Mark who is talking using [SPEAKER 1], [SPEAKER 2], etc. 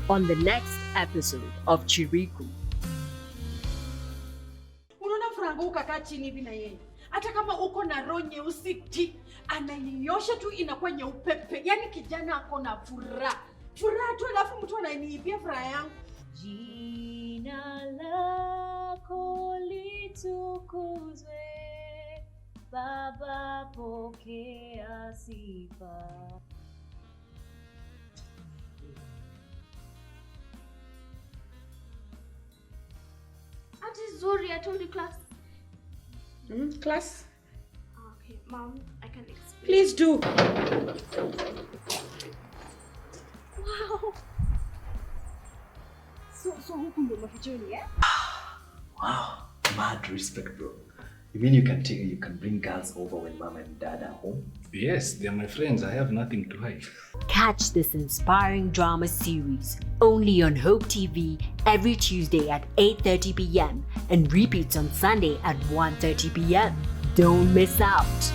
[SPEAKER 1] on the next episode of Chiriku.
[SPEAKER 2] Unaona Franco ukakaa chini hivi na yeye. Hata kama uko na roho nyeusi ti, anainyosha tu inakuwa nyeupepe. Yaani kijana ako na furaha. Furaha tu alafu mtu ananiibia furaha yangu.
[SPEAKER 3] Jina lako litukuzwe, Baba pokea sifa.
[SPEAKER 4] Auntie Zuri, I told you class.
[SPEAKER 2] Class?
[SPEAKER 4] Okay, Mom, I can explain.
[SPEAKER 2] Please do.
[SPEAKER 4] Wow. So huku ndo mafichoni, eh?
[SPEAKER 5] Wow, mad respect, bro. You mean you can bring girls over when mom and dad are home?
[SPEAKER 6] Yes, they're my friends. I have nothing to hide.
[SPEAKER 1] Catch this inspiring drama series only on Hope TV every Tuesday at 8:30 p.m. and repeats on Sunday at 1:30 p.m. Don't miss out.